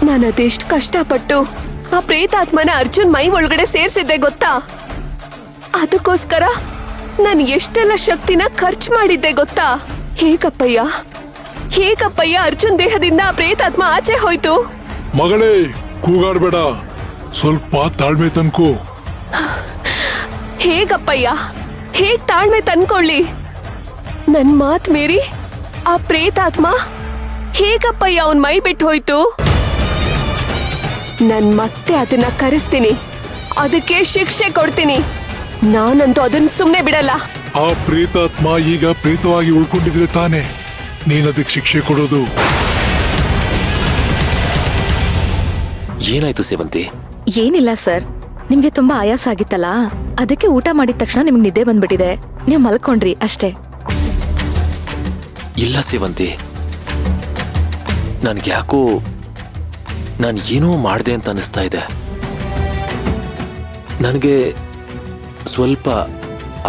ನಾನದೆಷ್ಟು ಕಷ್ಟಪಟ್ಟು ಆ ಪ್ರೇತಾತ್ಮನ ಅರ್ಜುನ್ ಮೈ ಒಳಗಡೆ ಸೇರ್ಸಿದ್ದೆ ಗೊತ್ತಾ? ಅದಕ್ಕೋಸ್ಕರ ನಾನು ಎಷ್ಟೆಲ್ಲ ಶಕ್ತಿನ ಖರ್ಚು ಮಾಡಿದ್ದೆ ಗೊತ್ತಾ? ಹೇಗಪ್ಪಯ್ಯ ಅರ್ಜುನ್ ದೇಹದಿಂದ ಆ ಪ್ರೇತಾತ್ಮ ಆಚೆ ಹೋಯ್ತು? ಮಗಳೇ, ಕೂಗಾಡ್ಬೇಡ, ಸ್ವಲ್ಪ ತಾಳ್ಮೆ ತನ್ಕೋ. ಹೇಗಪ್ಪಯ್ಯ, ಹೇಗ್ ತಾಳ್ಮೆ ತಂದ್ಕೊಳ್ಳಿ? ನನ್ ಮಾತ್ ಮೀರಿ ಆ ಪ್ರೇತಾತ್ಮ ಹೇಗಪ್ಪಯ್ಯ ಅವನ್ ಮೈ ಬಿಟ್ಟು ಹೋಯ್ತು? ನನ್ ಮತ್ತೆ ಅದನ್ನ ಕರೆಸ್ತೀನಿ, ಅದಕ್ಕೆ ಶಿಕ್ಷೆ ಕೊಡ್ತೀನಿ. ನಾನಂತೂ ಅದನ್ನ ಸುಮ್ನೆ ಬಿಡಲ್ಲ. ಆ ಪ್ರೇತಾತ್ಮ ಈಗ ಪ್ರೇತವಾಗಿ ಉಳ್ಕೊಂಡಿದ್ರೆ ತಾನೆ ನೀನದಕ್ಕೆ ಶಿಕ್ಷೆ ಕೊಡೋದು. ಏನಾಯ್ತು ಸೇವಂತಿ? ಏನಿಲ್ಲ ಸರ್, ನಿಮ್ಗೆ ತುಂಬಾ ಆಯಾಸ ಆಗಿತ್ತಲ್ಲ, ಅದಕ್ಕೆ ಊಟ ಮಾಡಿದ ತಕ್ಷಣ ನಿಮ್ಗೆ ನಿದ್ದೆ ಬಂದ್ಬಿಟ್ಟಿದೆ, ನೀವು ಮಲ್ಕೊಂಡ್ರಿ ಅಷ್ಟೇ. ಇಲ್ಲ ಸೇವಂತಿ, ನನ್ಗೆ ಯಾಕೋ ನಾನು ಏನೋ ಮಾಡಿದೆ ಅಂತ ಅನಿಸ್ತಾ ಇದೆ. ನನಗೆ ಸ್ವಲ್ಪ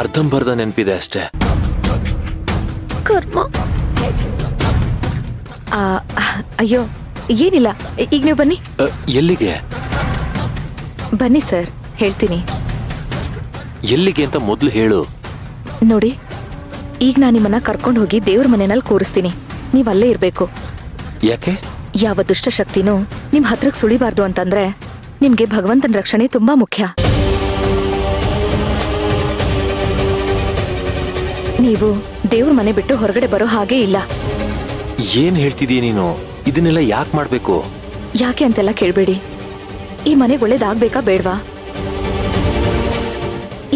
ಅರ್ಧಂಬರ್ಧ ನೆನಪಿದೆ ಅಷ್ಟೇ. ಕರ್ಮ. ಅಯ್ಯೋ ಏನಿಲ್ಲ, ಈಗ ನೀವು ಬನ್ನಿ. ಎಲ್ಲಿಗೆ? ಬನ್ನಿ ಸರ್, ಹೇಳ್ತೀನಿ. ಎಲ್ಲಿಗೆ ಅಂತ ಮೊದಲು ಹೇಳು. ನೋಡಿ, ಈಗ ನಾನು ನಿಮ್ಮನ್ನ ಕರ್ಕೊಂಡು ಹೋಗಿ ದೇವ್ರ ಮನೆಯಲ್ಲಿ ಕೂರಿಸ್ತೀನಿ. ನೀವ್ ಅಲ್ಲೇ ಇರ್ಬೇಕು. ಯಾಕೆ? ಯಾವ ದುಷ್ಟ ಶಕ್ತಿನೂ ನಿಮ್ ಹತ್ರಕ್ ಸುಳಿಬಾರ್ದು ಅಂತಂದ್ರೆ ನಿಮ್ಗೆ ಭಗವಂತನ ರಕ್ಷಣೆ ತುಂಬಾ ಮುಖ್ಯ. ನೀವು ದೇವ್ರ ಮನೆ ಬಿಟ್ಟು ಹೊರಗಡೆ ಬರೋ ಹಾಗೆ ಇಲ್ಲ. ಏನ್ ಹೇಳ್ತಿದೀಯ ನೀನು? ಇದನ್ನೆಲ್ಲ ಯಾಕೆ ಮಾಡ್ಬೇಕು? ಯಾಕೆ ಅಂತೆಲ್ಲ ಕೇಳ್ಬೇಡಿ. ಈ ಮನೆಗೆ ಒಳ್ಳೇದಾಗ್ಬೇಕಾ ಬೇಡ್ವಾ?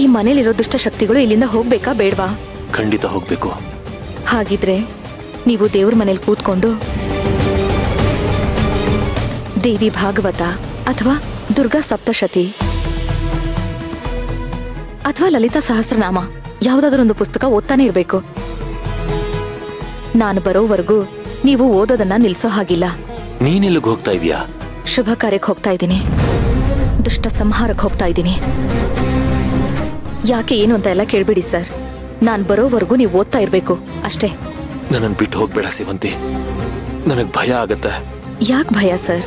ಈ ಮನೇಲಿರೋ ದುಷ್ಟ ಶಕ್ತಿಗಳು ಇಲ್ಲಿಂದ ಹೋಗ್ಬೇಕಾ ಬೇಡ್ವಾ? ಖಂಡಿತ ಹೋಗ್ಬೇಕು. ಹಾಗಿದ್ರೆ ನೀವು ದೇವ್ರ ಮನೇಲಿ ಕೂತ್ಕೊಂಡು ದೇವಿ ಭಾಗವತ ಅಥವಾ ದುರ್ಗಾ ಸಪ್ತಶತಿ ಅಥವಾ ಲಲಿತಾ ಸಹಸ್ರನಾಮ ಯಾವುದಾದ್ರೊಂದು ಪುಸ್ತಕ ಓದ್ತಾನೆ ಇರಬೇಕು. ನಾನು ಬರೋವರೆಗೂ ನೀವು ಓದೋದನ್ನ ನಿಲ್ಸೋ ಹಾಗಿಲ್ಲ. ನೀನೆಲ್ಲಿಗೆ ಹೋಗ್ತಾ ಇದೀಯಾ? ಶುಭ ಕಾರ್ಯಕ್ಕೆ ಹೋಗ್ತಾ ಇದ್ದೀನಿ, ದುಷ್ಟ ಸಂಹಾರಕ್ಕೆ ಹೋಗ್ತಾ ಇದ್ದೀನಿ. ಯಾಕೆ ಏನು ಅಂತ ಎಲ್ಲ ಕೇಳ್ಬಿಡಿ ಸರ್. ನಾನ್ ಬರೋವರೆಗೂ ನೀವು ಓದ್ತಾ ಇರ್ಬೇಕು ಅಷ್ಟೇ. ನನ್ನನ್ನು ಬಿಟ್ಟು ಹೋಗ್ಬೇಡ ಸೇವಂತಿ, ನನಗ್ ಭಯ ಆಗತ್ತೆ. ಯಾಕೆ ಭಯ ಸರ್?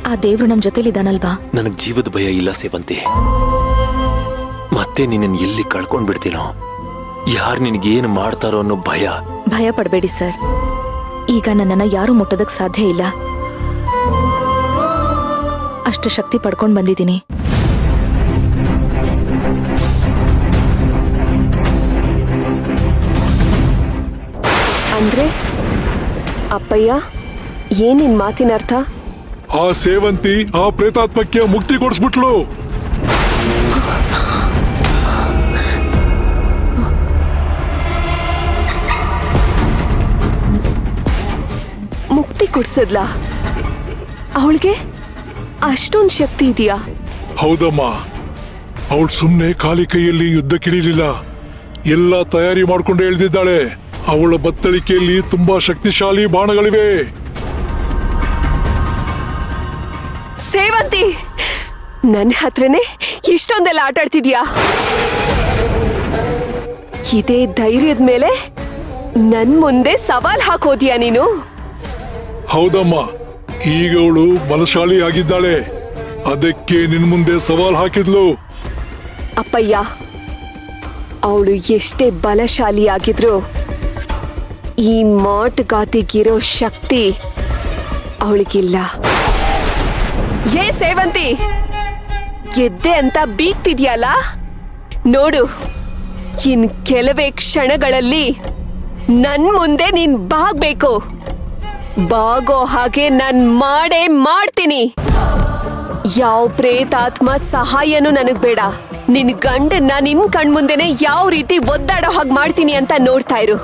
ಆ ದೇವ್ರು ನಮ್ ಜೊತೆಲಿದಾನಲ್ವಾ? ನನಗ್ ಜೀವದ ಭಯ ಇಲ್ಲ ಸೇವಂತಿ. ಮತ್ತೆ ನಿನ್ನನ್ನು ಎಲ್ಲಿ ಕಳ್ಕೊಂಡ್ಬಿಡ್ತೀನೋ, ಯಾರು ನಿನಗೇನು ಮಾಡ್ತಾರೋ ಅನ್ನೋ ಭಯ. ಭಯ ಪಡಬೇಡಿ ಸರ್, ಈಗ ನನ್ನನ್ನ ಯಾರು ಮುಟ್ಟೋದಕ್ ಸಾಧ್ಯ ಇಲ್ಲ. ಅಷ್ಟು ಶಕ್ತಿ ಪಡ್ಕೊಂಡ್ ಬಂದಿದ್ದೀನಿ. ಅಂದ್ರೆ ಅಪ್ಪಯ್ಯ, ಏನಿನ್ ಮಾತಿನ ಅರ್ಥ? ಆ ಸೇವಂತಿ ಆ ಪ್ರೇತಾತ್ಮಕ್ಕೆ ಮುಕ್ತಿ ಕೊಡಿಸ್ಬಿಟ್ಲು. ಮುಕ್ತಿ ಕೊಡ್ಸದ್ಲಾ? ಅವಳಿಗೆ ಅಷ್ಟೊಂದು ಶಕ್ತಿ ಇದೆಯಾ? ಹೌದಮ್ಮ, ಅವಳು ಸುಮ್ನೆ ಖಾಲಿ ಕೈಯಲ್ಲಿ ಯುದ್ಧಕ್ಕಿಳಿಲಿಲ್ಲ, ಎಲ್ಲ ತಯಾರಿ ಮಾಡ್ಕೊಂಡು ಎಳ್ದಿದ್ದಾಳೆ. ಅವಳ ಬತ್ತಳಿಕೆಯಲ್ಲಿ ತುಂಬಾ ಶಕ್ತಿಶಾಲಿ ಬಾಣಗಳಿವೆ. ಸೇವಂತಿ, ನನ್ನ ಹತ್ರನೇ ಇಷ್ಟೊಂದೆಲ್ಲ ಆಟಾಡ್ತಿದ್ಯಾ? ಇದೇ ಧೈರ್ಯದ ಮೇಲೆ ನನ್ ಮುಂದೆ ಸವಾಲ್ ಹಾಕೋದ್ಯಾ ನೀನು? ಹೌದಮ್ಮ, ಈಗ ಅವಳು ಬಲಶಾಲಿ ಆಗಿದ್ದಾಳೆ, ಅದಕ್ಕೆ ನಿನ್ ಮುಂದೆ ಸವಾಲ್ ಹಾಕಿದ್ಲು. ಅಪ್ಪಯ್ಯ, ಅವಳು ಎಷ್ಟೇ ಬಲಶಾಲಿ ಆಗಿದ್ರು ಈ ಮಾಟುಗಾತಿಗಿರೋ ಶಕ್ತಿ ಅವಳಿಗಿಲ್ಲ. ಏ ಸೇವಂತಿ, ಗೆದ್ದೆ ಅಂತ ಬೀಗ್ತಿದ್ಯಲ್ಲ ನೋಡು, ಇನ್ ಕೆಲವೇ ಕ್ಷಣಗಳಲ್ಲಿ ನನ್ ಮುಂದೆ ನೀನ್ ಬಾಗ್ಬೇಕು. ಬಾಗೋ ಹಾಗೆ ನಾನ್ ಮಾಡೇ ಮಾಡ್ತೀನಿ. ಯಾವ ಪ್ರೇತಾತ್ಮ ಸಹಾಯನೂ ನನಗ್ ಬೇಡ. ನಿನ್ ಗಂಡನ್ನ ನಿನ್ ಕಣ್ಮುಂದೆನೆ ಯಾವ ರೀತಿ ಒದ್ದಾಡೋ ಹಾಗೆ ಮಾಡ್ತೀನಿ ಅಂತ ನೋಡ್ತಾ ಇರು.